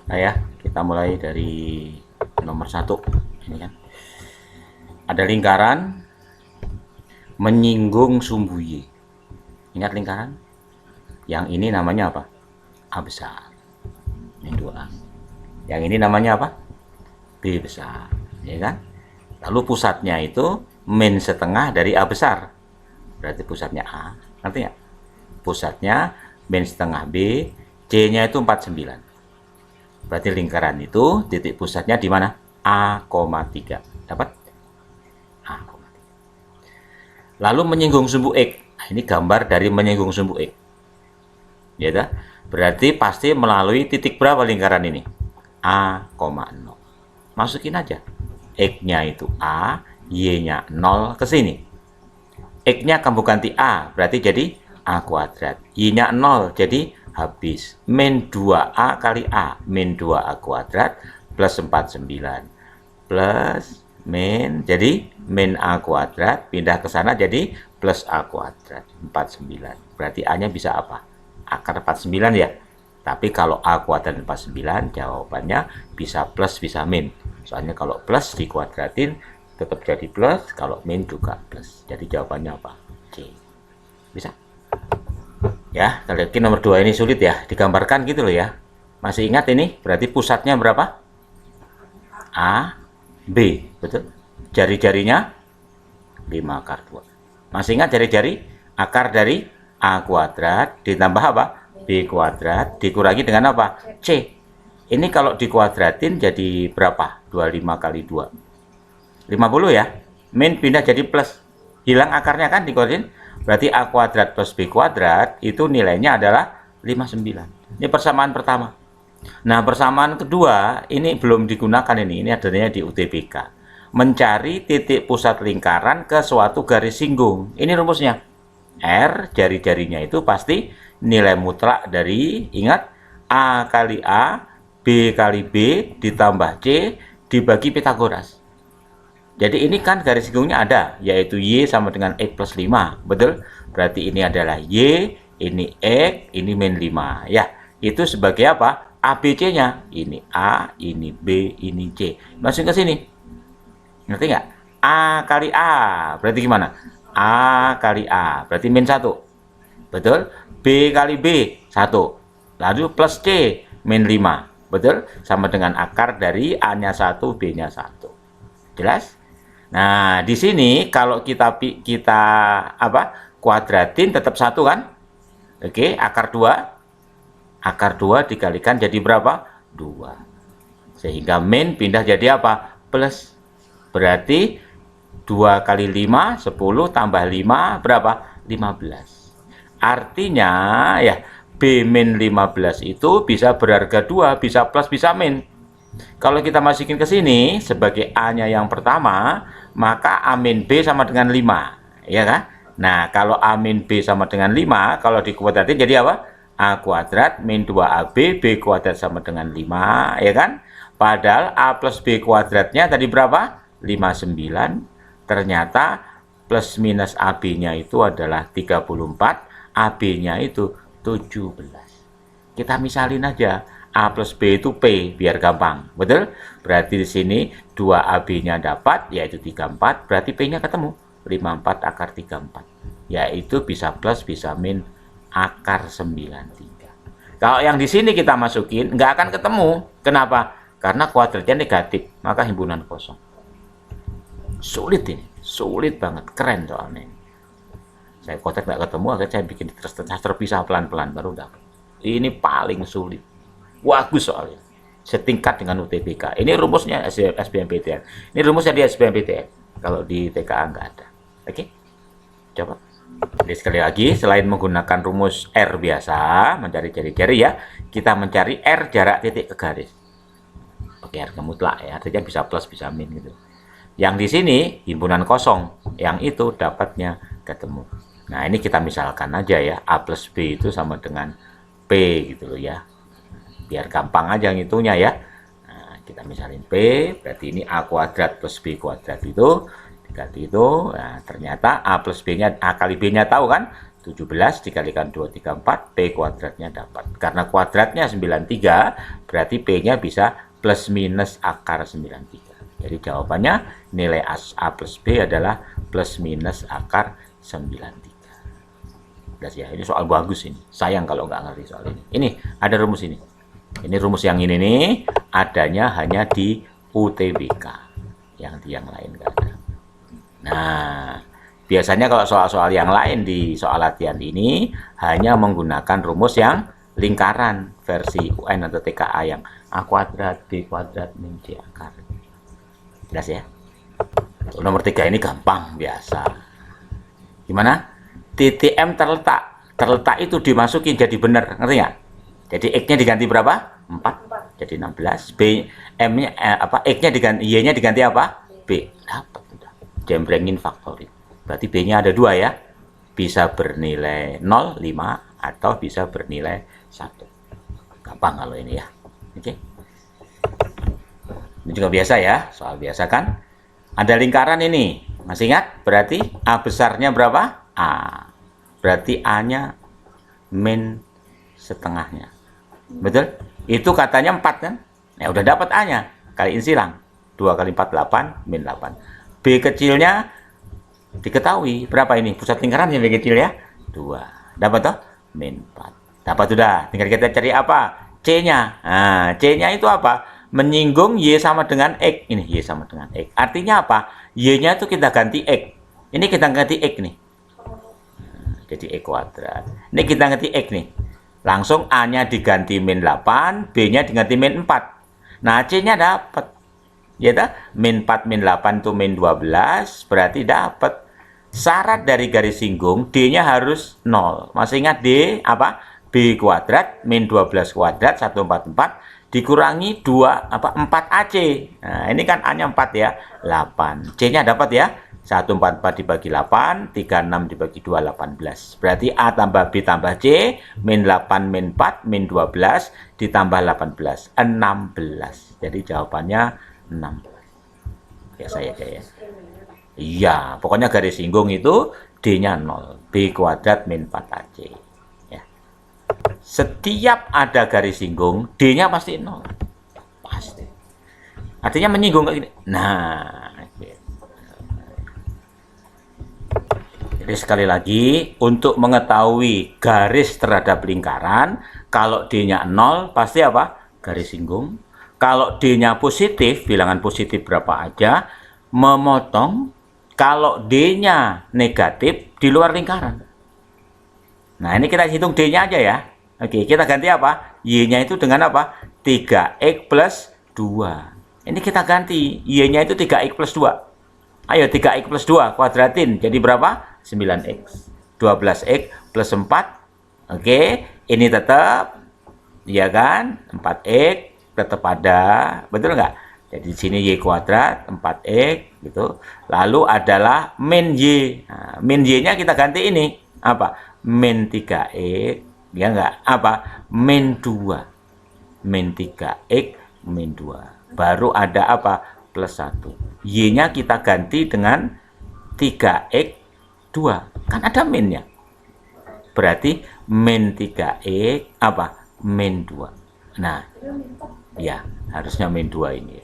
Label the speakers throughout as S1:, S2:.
S1: Nah ya, kita mulai dari nomor 1. Ini kan. Ada lingkaran menyinggung sumbu Y. Ingat lingkaran? Yang ini namanya apa? A besar. Ini 2A. Yang ini namanya apa? B besar. Ya kan? Lalu pusatnya itu min setengah dari A besar. Berarti pusatnya A. Ngerti nggak? Pusatnya min setengah B, C-nya itu 49. Berarti lingkaran itu titik pusatnya di mana? A,3. Dapat? A,3. Lalu menyinggung sumbu X. Nah, ini gambar dari menyinggung sumbu X. Ya, dah? Berarti pasti melalui titik berapa lingkaran ini? A,0. Masukin aja. X-nya itu A, Y-nya 0 ke sini. X-nya kamu ganti A, berarti jadi A kuadrat. Y-nya 0, jadi habis. Min 2A kali A. Min 2A kuadrat plus 49. Plus min, jadi min A kuadrat. Pindah ke sana jadi plus A kuadrat. 49. Berarti A-nya bisa apa? Akar 49 ya. Tapi kalau A kuadrat 49, jawabannya bisa plus, bisa min. Soalnya kalau plus dikuadratin, tetap jadi plus, kalau min juga plus. Jadi jawabannya apa? C. Bisa? Ya, kalau yakin nomor 2 ini sulit ya. Digambarkan gitu loh ya. Masih ingat ini? Berarti pusatnya berapa? A, B. Betul? Jari-jarinya 5 akar 2. Masih ingat jari-jari? Akar dari A kuadrat ditambah apa? B kuadrat dikurangi dengan apa? C. Ini kalau dikuadratin jadi berapa? 25 kali 2. 50 ya. Min pindah jadi plus. Hilang akarnya kan dikuadratin. Berarti A kuadrat plus B kuadrat itu nilainya adalah 59. Ini persamaan pertama. Nah, persamaan kedua ini belum digunakan ini. Ini adanya di UTBK. Mencari titik pusat lingkaran ke suatu garis singgung. Ini rumusnya. R, jari-jarinya itu pasti nilai mutlak dari, ingat, A kali A, B kali B, ditambah C, dibagi Pitagoras. Jadi ini kan garis singgungnya ada, yaitu Y sama dengan X plus 5. Betul? Berarti ini adalah Y, ini X, ini min 5. Ya, itu sebagai apa? ABC-nya. Ini A, ini B, ini C. Masuk ke sini. Ngerti nggak? A kali A. Berarti gimana? A kali A. Berarti min 1. Betul? B kali B, 1. Lalu plus C, min 5. Betul? Sama dengan akar dari A-nya 1, B-nya 1. Jelas? Nah, di sini kalau kita apa? Kuadratin tetap 1 kan? Oke, akar 2. Akar 2 dikalikan jadi berapa? 2. Sehingga min pindah jadi apa? Plus. Berarti 2 kali 5, 10 tambah 5 berapa? 15. Artinya ya B min 15 itu bisa berharga 2, bisa plus, bisa min. Kalau kita masukin ke sini sebagai A-nya yang pertama, maka A min B sama dengan 5, ya kan? Nah, kalau A min B sama dengan 5, kalau dikuadratin jadi apa? A kuadrat min 2AB, B kuadrat sama dengan 5, ya kan? Padahal A plus B kuadratnya tadi berapa? 59. Ternyata plus minus AB-nya itu adalah 34, AB-nya itu 17. Kita misalin aja, A plus B itu P, biar gampang. Betul? Berarti di sini 2AB-nya dapat, yaitu 34, berarti P-nya ketemu. 54 akar 34. Yaitu bisa plus, bisa min akar 93. Kalau yang di sini kita masukin, nggak akan ketemu. Kenapa? Karena kuadratnya negatif, maka himpunan kosong. Sulit ini, sulit banget, keren soalnya. Saya kuadrat nggak ketemu, akhirnya saya bikin terpisah pelan-pelan, baru dapat. Ini paling sulit. Bagus soalnya. Setingkat dengan UTBK. Ini rumusnya SBMPTN. Ini rumusnya di SBMPTN. Kalau di TKA nggak ada. Oke? Coba. Jadi sekali lagi, selain menggunakan rumus R biasa, mencari jari-jari ya, kita mencari R jarak titik ke garis. Oke, R mutlak ya, artinya bisa plus, bisa min gitu. Yang di sini, himpunan kosong. Yang itu dapatnya ketemu. Nah, ini kita misalkan aja ya, A plus B itu sama dengan P gitu loh ya. Biar gampang aja ngitungnya ya. Nah, kita misalin P, berarti ini A kuadrat plus B kuadrat itu, dikali itu, nah, ternyata A plus B-nya, A kali B-nya tahu kan? 17 dikalikan 2, 3, 4, P kuadratnya dapat. Karena kuadratnya 93, berarti P-nya bisa plus minus akar 93. Jadi jawabannya nilai A plus B adalah plus minus akar 93. Jelas ya, ini soal bagus ini. Sayang kalau nggak ngerti soal ini. Ini, ada rumus ini. Ini rumus yang ini nih, adanya hanya di UTBK. Yang di yang lain nggak ada. Nah, biasanya kalau soal-soal yang lain di soal latihan ini hanya menggunakan rumus yang lingkaran versi UN atau TKA yang A kuadrat, B kuadrat, min C akar. Jelas ya? Nomor 3 ini gampang, biasa. Gimana? Titik M terletak. Terletak itu dimasukin jadi benar, ngerti nggak? Jadi X-nya diganti berapa? 4. Jadi 16. B, M-nya, X-nya diganti, Y-nya diganti apa? B. Dapat. Jembrengin faktorit. Berarti B-nya ada 2 ya. Bisa bernilai 0, 5, atau bisa bernilai 1. Gampang kalau ini ya. Oke. Ini juga biasa ya, soal biasa kan. Ada lingkaran ini. Masih ingat? Berarti A besarnya berapa? A. Berarti A-nya min setengahnya. Betul? Itu katanya 4 kan? Ya udah dapat A-nya. Kaliin silang. 2 kali 4, 8, min 8. B kecilnya diketahui berapa ini pusat lingkaran yang B kecil ya 2, dapat toh min 4, dapat sudah. Tinggal kita cari apa C-nya. Nah, C-nya itu apa? Menyinggung Y sama dengan X. Ini Y sama dengan X, artinya apa? Y-nya itu kita ganti X, ini kita ganti X nih. Nah, jadi X kuadrat, ini kita ganti X nih, langsung A-nya diganti min 8, B-nya diganti min 4. Nah, C-nya dapat ya tak? Min 4 min 8 itu min 12, berarti dapat. Syarat dari garis singgung D-nya harus 0. Masih ingat D apa? B kuadrat min 12 kuadrat 144 dikurangi 4 AC. Nah, ini kan A-nya 4 ya, 8. C-nya dapat ya. 144 dibagi 8, 36 dibagi 2, 18. Berarti A tambah B tambah C, min 8 min 4 min 12 ditambah 18, 16. Jadi jawabannya 6. Biasa ya ya. Iya, pokoknya garis singgung itu D-nya 0, B kuadrat min 4AC. Ya. Setiap ada garis singgung, D-nya pasti 0. Pasti. Artinya menyinggung kayak gini. Nah, jadi sekali lagi, untuk mengetahui garis terhadap lingkaran, kalau D-nya 0 pasti apa? Garis singgung. Kalau D-nya positif, bilangan positif berapa aja, memotong. Kalau D-nya negatif, di luar lingkaran. Nah, ini kita hitung D-nya aja ya. Oke, kita ganti apa? Y-nya itu dengan apa? 3X plus 2. Ini kita ganti. Y-nya itu 3X plus 2. Ayo, 3X plus 2, kuadratin. Jadi berapa? 9X. 12X plus 4. Oke, ini tetap, ya kan? 4X. Tetap ada, betul nggak? Jadi di sini Y kuadrat 4X gitu. Lalu adalah min Y. Nah, min Y-nya kita ganti ini apa? Min 3X, ya nggak? Apa? Min 2. Min 3X min 2. Baru ada apa? Plus 1. Y-nya kita ganti dengan 3X 2. Kan ada minnya. Berarti min 3X apa? Min 2. Nah, ya, harusnya min 2 ini.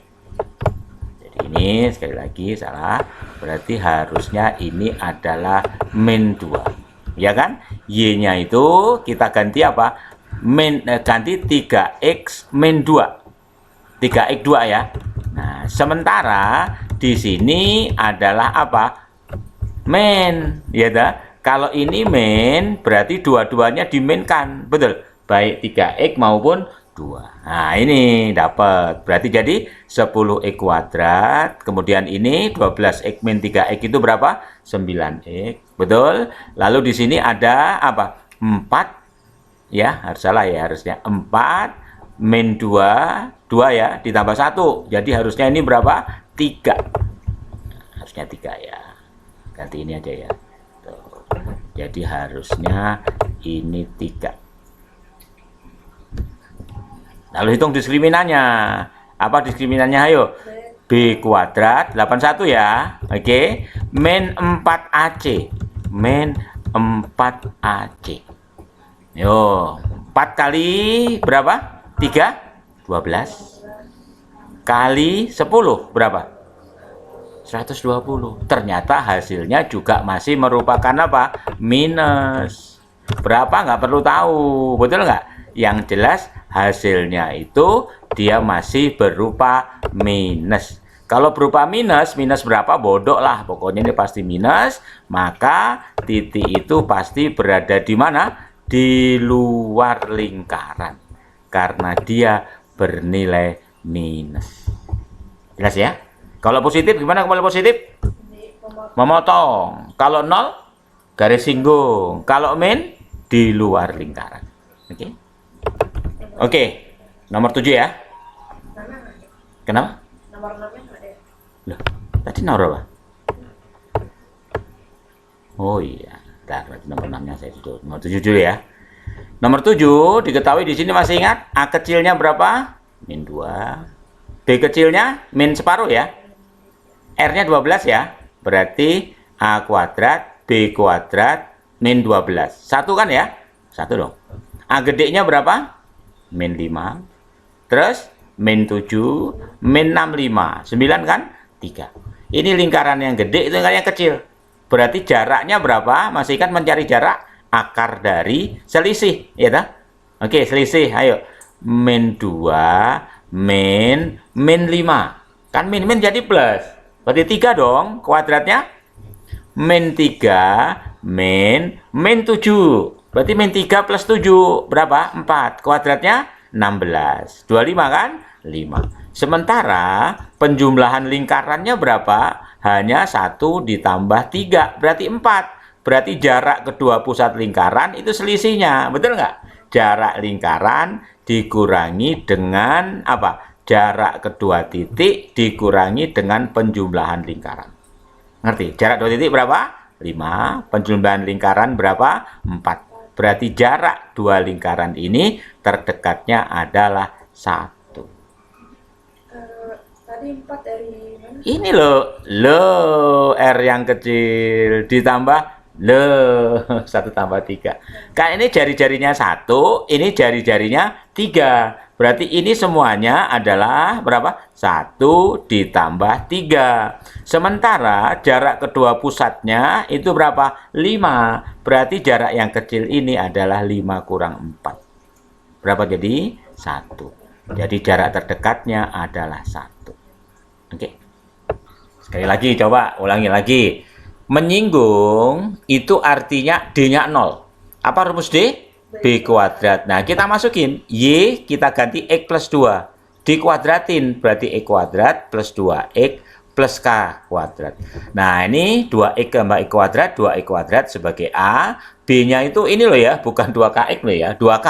S1: Jadi ini sekali lagi salah. Berarti harusnya ini adalah min 2. Ya kan? Y-nya itu kita ganti apa? Ganti 3X min 2. 3X 2 ya. Nah, sementara di sini adalah apa? Min, ya dah. Kalau ini min, berarti dua-duanya diminkan. Betul? Baik 3X maupun 2. Nah, ini dapat. Berarti jadi 10X kuadrat. Kemudian ini 12X min 3X itu berapa? 9X. Betul? Lalu di sini ada apa? 4. Ya, harus salah ya. Harusnya 4 min 2. 2 ya, ditambah 1. Jadi harusnya ini berapa? 3. Harusnya 3 ya. Ganti ini aja ya. Tuh. Jadi harusnya ini 3. Lalu hitung diskriminannya. Apa diskriminannya? Ayo. B kuadrat 81 ya. Oke. Min 4AC. Min 4AC. Yo, 4 kali berapa? 3? 12. Kali 10 berapa? 120. Ternyata hasilnya juga masih merupakan apa? Minus. Berapa nggak perlu tahu, betul nggak? Yang jelas hasilnya itu dia masih berupa minus. Kalau berupa minus, minus berapa? Bodoh lah, pokoknya ini pasti minus. Maka titik itu pasti berada di mana? Di luar lingkaran. Karena dia bernilai minus. Jelas ya? Kalau positif gimana kalau positif? Memotong. Kalau nol, garis singgung. Kalau min, di luar lingkaran. Oke? Oke. Nomor 7 ya. Kenapa?
S2: Nomor 6-nya nggak ada.
S1: Loh, tadi nomor apa? Oh iya. Bentar, nomor 6-nya saya tutup. Nomor 7 dulu ya. Nomor 7 diketahui di sini masih ingat A kecilnya berapa? Min 2. B kecilnya min separuh ya. R-nya 12 ya. Berarti A kuadrat B kuadrat min 12. Satu kan ya? Satu dong. A gedenya berapa? Min 5. Terus min 7, min 65. 9 kan? 3. Ini lingkaran yang gede, itu lingkaran yang kecil. Berarti jaraknya berapa? Masih kan mencari jarak akar dari selisih, ya tak? Oke, selisih. Ayo. Min 2, min 5. Kan min jadi plus. Berarti 3 dong, kuadratnya. Min 3, min 7. Berarti min 3 plus 7, berapa? 4. Kuadratnya 16. 25 kan? 5. Sementara penjumlahan lingkarannya berapa? Hanya 1 ditambah 3, berarti 4. Berarti jarak kedua pusat lingkaran itu selisihnya. Betul nggak? Jarak lingkaran dikurangi dengan apa? Jarak kedua titik dikurangi dengan penjumlahan lingkaran. Ngerti? Jarak dua titik berapa? 5. Penjumlahan lingkaran berapa? 4. Berarti jarak dua lingkaran ini terdekatnya adalah 1.
S2: Tadi 4 dari mana?
S1: Ini loh, R yang kecil ditambah loh, 1 tambah 3. Kan ini jari-jarinya 1, ini jari-jarinya 3. Berarti ini semuanya adalah berapa? 1 ditambah 3. Sementara jarak kedua pusatnya itu berapa? 5. Berarti jarak yang kecil ini adalah 5 kurang 4. Berapa jadi? 1. Jadi jarak terdekatnya adalah 1. Oke. Sekali lagi coba ulangi lagi. Menyinggung itu artinya D-nya 0. Apa rumus D? B kuadrat. Nah, kita masukin Y, kita ganti X plus 2. Dikuadratin, berarti X kuadrat plus 2X plus K kuadrat. Nah, ini 2X tambah X kuadrat, 2X kuadrat sebagai A. B-nya itu ini loh ya, bukan 2KX loh ya, 2K.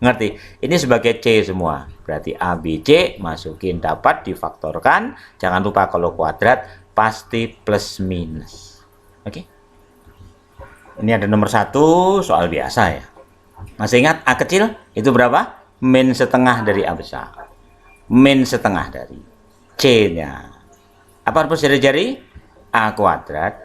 S1: Ngerti? Ini sebagai C semua. Berarti A, B, C masukin dapat difaktorkan. Jangan lupa kalau kuadrat pasti plus minus. Oke? Ini ada nomor 1, soal biasa ya. Masih ingat A kecil itu berapa? Min setengah dari A besar. Min setengah dari C-nya. Apa rumus jari-jari? A kuadrat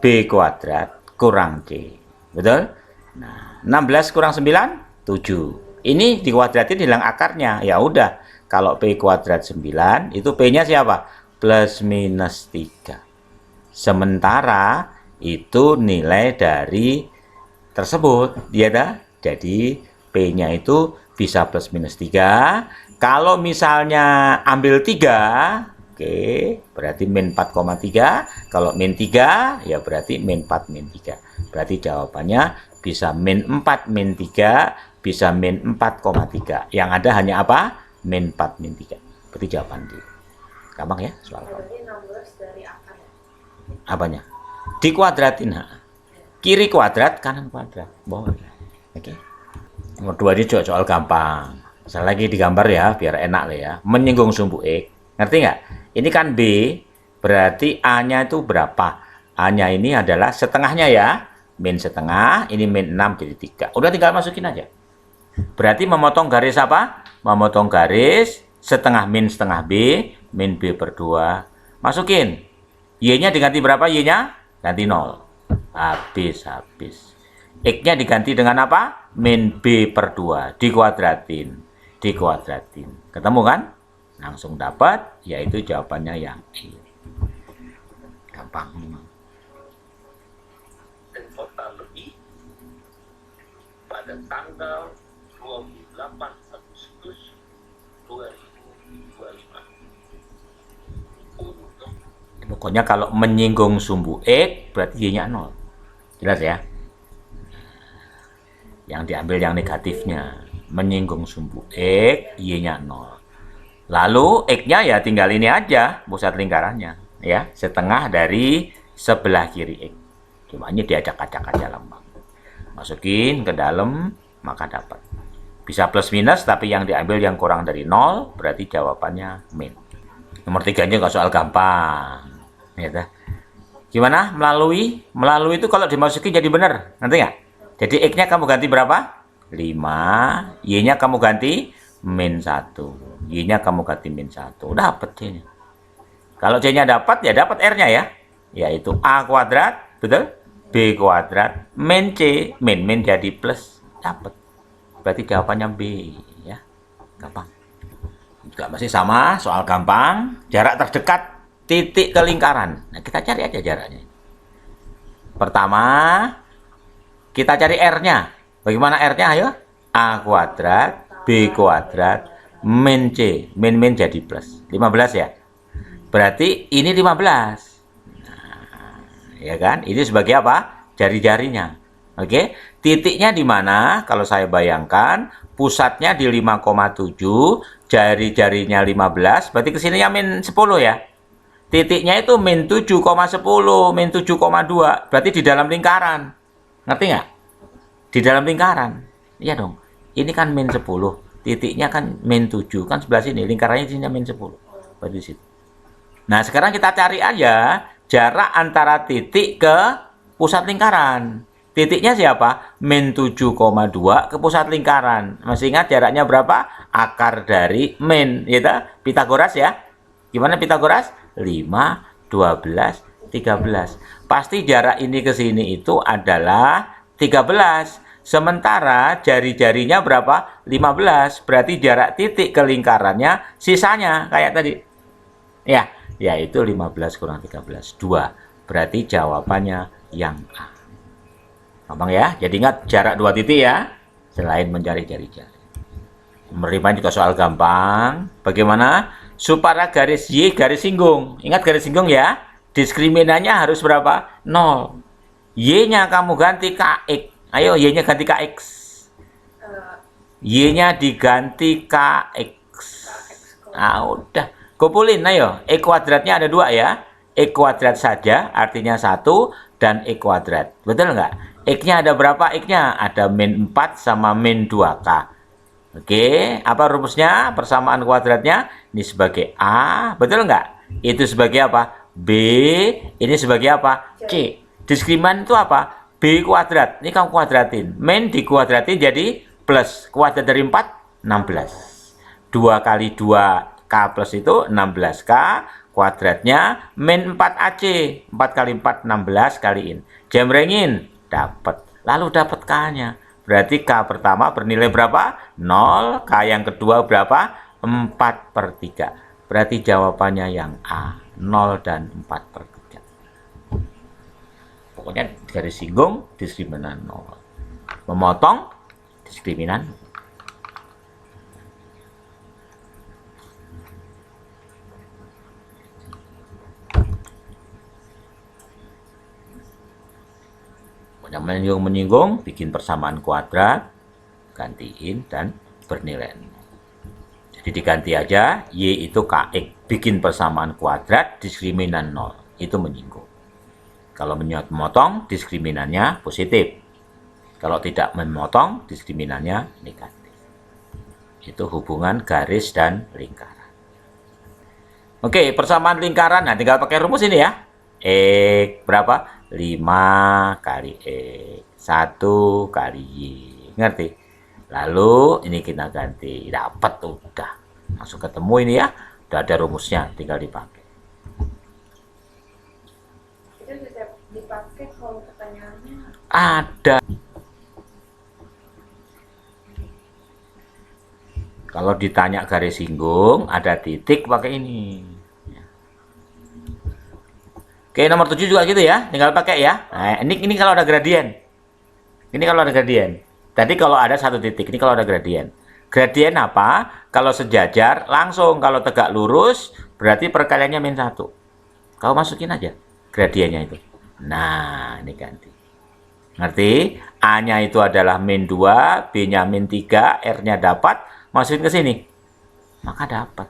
S1: B kuadrat kurang C. Betul? Nah, 16 kurang 9, 7. Ini dikuadratin hilang akarnya. Ya udah, kalau P kuadrat 9, itu P-nya siapa? Plus minus 3. Sementara itu nilai dari tersebut, ya dah. Jadi P-nya itu bisa plus minus 3. Kalau misalnya ambil 3, oke, berarti min 4,3. Kalau min 3, ya berarti min 4, min 3. Berarti jawabannya bisa min 4, min 3, bisa min 4,3. Yang ada hanya apa? Min 4, min 3. Berarti jawaban D. Gampang ya soal kamu.
S2: Berarti 16 dari akar ya?
S1: Apanya? Dikuadratin. Kiri kuadrat, kanan kuadrat. Boleh. Oke. Nomor 2 ini soal gampang. Saya lagi digambar ya, biar enak lah ya. Menyinggung sumbu X. Ngerti nggak? Ini kan B, berarti A-nya itu berapa? A-nya ini adalah setengahnya ya. Min setengah, ini min 6 jadi 3. Udah tinggal masukin aja. Berarti memotong garis apa? Memotong garis setengah B, min B per 2. Masukin. Y-nya diganti berapa Y-nya? Ganti 0. Habis. X-nya diganti dengan apa? Min B per 2. Dikuadratin. Ketemu kan? Langsung dapat, yaitu jawabannya yang E. Gampang.
S3: Dan kota lebih pada tanggal 28 Agustus 2025. Untuk
S1: Pokoknya kalau menyinggung sumbu X, berarti Y-nya 0. Jelas ya? Yang diambil yang negatifnya. Menyinggung sumbu X, Y-nya 0. Lalu X-nya ya tinggal ini aja, pusat lingkarannya. Ya, setengah dari sebelah kiri X. Cuma ini diacak-acak aja lambang. Masukin ke dalam, maka dapat. Bisa plus minus, tapi yang diambil yang kurang dari 0, berarti jawabannya min. Nomor 3 nya soal gampang. Ya, gimana? Melalui itu kalau dimasukin jadi benar. Nanti nggak? Jadi X-nya kamu ganti berapa? 5. Y-nya kamu ganti min 1. Y-nya kamu ganti min 1. Dapat C-nya. Kalau C-nya dapat, ya dapat R-nya ya. Yaitu A kuadrat, betul? B kuadrat, min C. Min jadi plus. Dapat. Berarti jawabannya B. Ya, gampang. Juga masih sama, soal gampang. Jarak terdekat titik ke lingkaran. Nah, kita cari aja jaraknya. Pertama, kita cari R-nya. Bagaimana R-nya? Ayo. A kuadrat, B kuadrat, min C. Min jadi plus. 15 ya. Berarti ini 15. Nah, ya kan? Ini sebagai apa? Jari-jarinya. Oke. Titiknya di mana? Kalau saya bayangkan, pusatnya di 5,7, jari-jarinya 15, berarti kesininya min 10 ya. Titiknya itu min 7,10, min 7,2. Berarti di dalam lingkaran. Ngerti nggak? Di dalam lingkaran. Iya dong. Ini kan min 10. Titiknya kan min 7. Kan sebelah sini. Lingkarannya di sini min 10. Berarti di situ. Nah, sekarang kita cari aja jarak antara titik ke pusat lingkaran. Titiknya siapa? Min 7,2 ke pusat lingkaran. Masih ingat jaraknya berapa? Akar dari min. Gitu? Pitagoras ya. Gimana Pitagoras? 5, 12, 13. Pasti jarak ini ke sini itu adalah 13. Sementara jari-jarinya berapa? 15. Berarti jarak titik ke lingkarannya sisanya kayak tadi. Ya, yaitu 15 kurang 13. 2. Berarti jawabannya yang A. Gampang ya? Jadi ingat jarak 2 titik ya. Selain mencari jari-jari. Menerima juga soal gampang. Bagaimana? Supaya garis Y garis singgung. Ingat garis singgung ya. Diskriminannya harus berapa? 0. Y-nya kamu ganti KX. Ayo Y-nya ganti KX. Y-nya diganti KX. Nah, udah. Kumpulin ayo. E kuadratnya ada 2 ya. E kuadrat saja artinya 1 dan E kuadrat. Betul nggak? X-nya ada berapa X-nya? Ada min 4 sama min 2K. Oke, apa rumusnya? Persamaan kuadratnya ini sebagai A, betul nggak? Itu sebagai apa? B, ini sebagai apa? C. Diskriminan itu apa? B kuadrat. Ini kamu kuadratin. Min dikuadratin jadi plus. Kuadrat dari 4, 16. 2 kali 2K plus itu 16K. Kuadratnya min 4AC. 4 kali 4, 16 kaliin. Jemrengin. Dapat. Lalu dapat K-nya. Berarti K pertama bernilai berapa? 0. K yang kedua berapa? 4/3. Berarti jawabannya yang A. 0 dan 4/3. Pokoknya garis singgung, diskriminan 0. Memotong, diskriminan. Menyinggung, bikin persamaan kuadrat, gantiin dan bernilai 0. Jadi diganti aja, Y itu KX, bikin persamaan kuadrat, diskriminan 0. Itu menyinggung. Kalau memotong, diskriminannya positif. Kalau tidak memotong, diskriminannya negatif. Itu hubungan garis dan lingkaran. Oke, persamaan lingkaran, nah tinggal pakai rumus ini ya. X berapa? 5 kali X, 1 kali Y. Ngerti? Lalu ini kita ganti. Dapat udah. Langsung ketemu ini ya. Udah ada rumusnya, tinggal dipakai.
S2: Itu bisa dipakai kalau pertanyaannya
S1: Ada. Kalau ditanya garis singgung, ada titik pakai ini. Ya. Oke, nomor 7 juga gitu ya, tinggal pakai ya. Nah, ini kalau ada gradien. Ini kalau ada gradien. Tadi kalau ada satu titik, ini kalau ada gradien. Gradien apa? Kalau sejajar, langsung. Kalau tegak lurus, berarti perkaliannya min 1. Kau masukin aja gradiennya itu. Nah, ini ganti. Ngerti? A-nya itu adalah min 2, B-nya min 3, R-nya dapat, masukin ke sini. Maka dapat.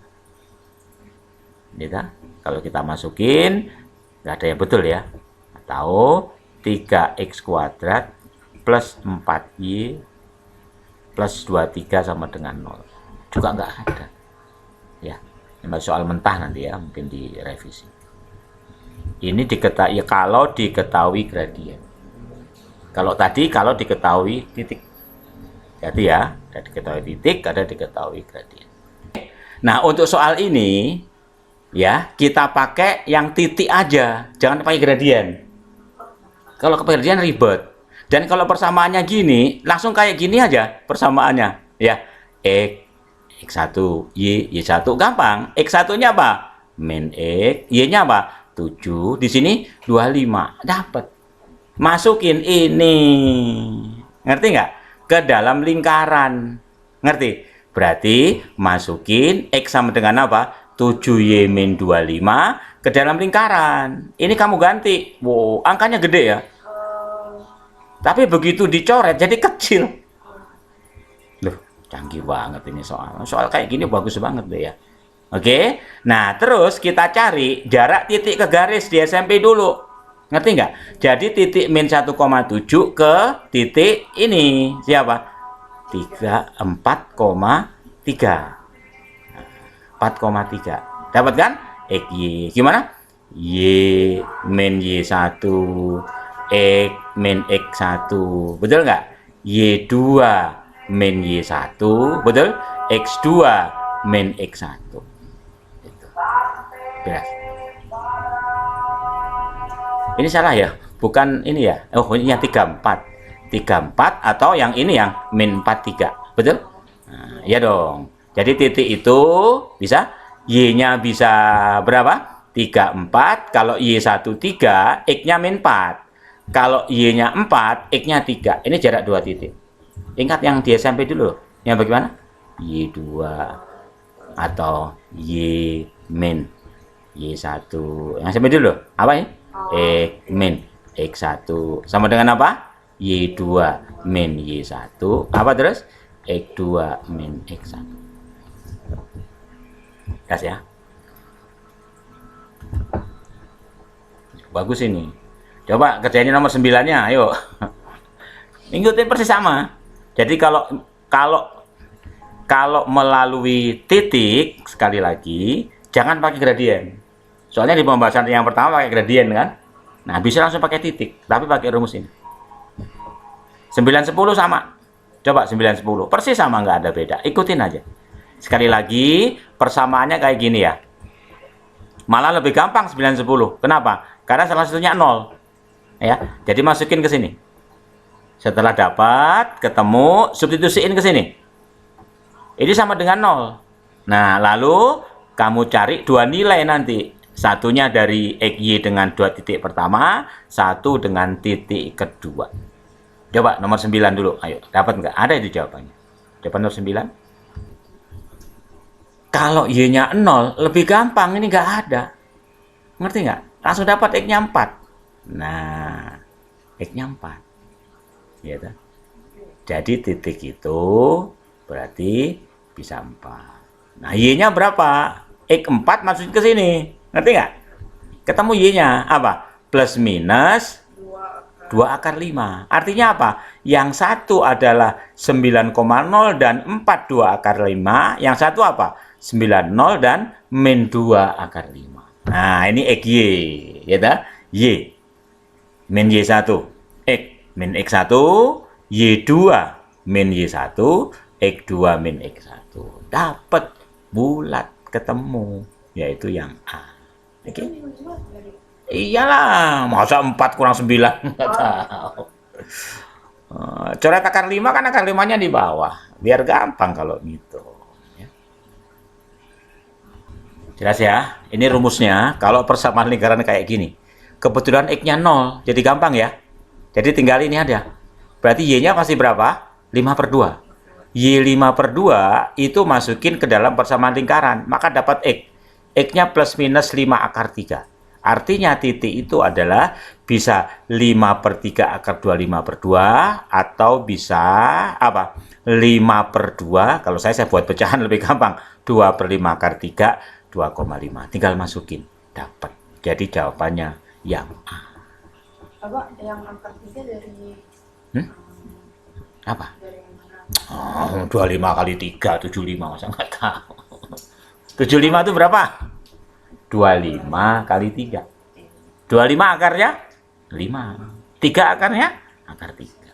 S1: Gitu? Kalau kita masukin, nggak ada yang betul ya. Atau 3x kuadrat plus 4y plus 23 sama dengan 0. Juga nggak ada. Ya, ini soal mentah nanti ya, mungkin direvisi. Ini diketahui ya, kalau diketahui gradien. Kalau tadi kalau diketahui titik. Jadi ya, ada diketahui titik, ada diketahui gradien. Nah, untuk soal ini ya, kita pakai yang titik aja, jangan pakai gradien. Kalau pakai gradien ribet. Dan kalau persamaannya gini, langsung kayak gini aja persamaannya, ya. X1, Y1 gampang. X1-nya apa? Min X, Y-nya apa? 7, di sini 25. Dapat. Masukin ini. Ngerti nggak? Ke dalam lingkaran. Ngerti? Berarti masukin X sama dengan apa? 7Y min 25 ke dalam lingkaran. Ini kamu ganti. Wow, angkanya gede ya. Tapi begitu dicoret jadi kecil. Loh, canggih banget ini soal. Soal kayak gini bagus banget deh ya. Oke. Nah, terus kita cari jarak titik ke garis di SMP dulu. Ngerti nggak? Jadi titik min 1,7 ke titik ini. Siapa? 4,3. 4,3. Dapat kan? XY. Gimana? Y min Y1. X min X1. Betul nggak? Y2 min Y1. Betul? X2 min X1. Itu. Beres. Ini salah ya? Bukan ini ya? Oh, ini yang 34. 34 atau yang ini yang min 43. Betul? Nah, ya dong. Jadi titik itu bisa Y-nya bisa berapa? 34. Kalau Y1 3, X-nya min 4. Kalau Y-nya 4, X-nya 3. Ini jarak 2 titik. Ingat yang di SMP dulu. Yang bagaimana? Y2 atau Y min Y1. Yang SMP dulu. Apa ini? X min X1 sama dengan apa? Y2 min Y1. Apa terus? X2 min X1. Gas ya. Bagus ini. Coba kerjain nomor 9-nya, ayo. Ikutin persis sama. Jadi kalau melalui titik, sekali lagi jangan pakai gradien. Soalnya di pembahasan yang pertama pakai gradien kan. Nah, bisa langsung pakai titik, tapi pakai rumus ini. 9, 10 sama. Coba 9, 10. Persis sama, nggak ada beda. Ikutin aja. Sekali lagi, persamaannya kayak gini ya. Malah lebih gampang 9, 10. Kenapa? Karena salah satunya 0. Ya, jadi masukin ke sini. Setelah dapat, ketemu, substitusiin ke sini. Ini sama dengan 0. Nah, lalu kamu cari dua nilai nanti. Satunya dari XY dengan 2 titik pertama, satu dengan titik kedua. Coba nomor 9 dulu. Ayo, dapat nggak? Ada itu jawabannya. Dapat nomor 9. Kalau Y-nya 0, lebih gampang. Ini nggak ada. Ngerti nggak? Langsung dapat X-nya 4. Nah, X-nya 4. Gitu. Jadi titik itu berarti bisa 4. Nah, Y-nya berapa? X4 masukin ke sini. Ngerti nggak? Ketemu Y-nya apa? Plus minus 2 akar 5. Artinya apa? Yang satu adalah 9,0 dan 4 2 akar 5. Yang satu apa? 90 dan min 2 akar 5. Nah, ini XY. Ya, Y min Y1. X min X1. Y2 min Y1. X2 min X1. Dapat bulat ketemu. Yaitu yang A. Oke. Iyalah, masa 4 kurang 9? Nggak tahu. Coret akar 5 kan akar 5-nya di bawah. Biar gampang kalau gitu. Ya. Jelas ya? Ini rumusnya. Kalau persamaan lingkaran kayak gini. Kebetulan X-nya 0. Jadi gampang ya. Jadi tinggal ini ada. Berarti Y-nya masih berapa? 5/2. Y5/2 itu masukin ke dalam persamaan lingkaran. Maka dapat X. X-nya plus minus 5/3. Artinya titik itu adalah bisa 5/3 akar 25/2 atau bisa apa? 5/2. Kalau saya buat pecahan lebih gampang. 2/5 akar 3, 2,5. Tinggal masukin. Dapat. Jadi jawabannya yang A.
S2: Apa yang akar 3 dari
S1: Apa?
S2: dari yang mana?
S1: Oh, 25 kali 3, 75. Masa nggak tahu. 75 itu berapa? 25 kali 3. 25 akarnya 5. 3 akarnya akar 3.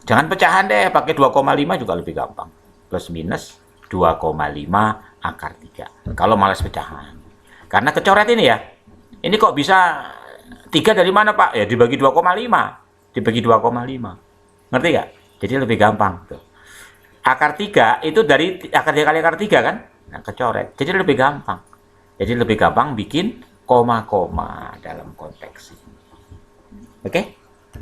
S1: Jangan pecahan deh, pakai 2,5 juga lebih gampang. Plus minus 2,5 akar 3. Kalau malas pecahan. Karena kecoret ini ya. Ini kok bisa 3 dari mana, Pak? Ya dibagi 2,5. Dibagi 2,5. Ngerti nggak? Jadi lebih gampang tuh. Akar 3 itu dari akar 3 kali akar 3 kan? Nah, kecoret. Jadi lebih gampang. Jadi lebih gampang bikin koma-koma dalam konteks ini. Oke?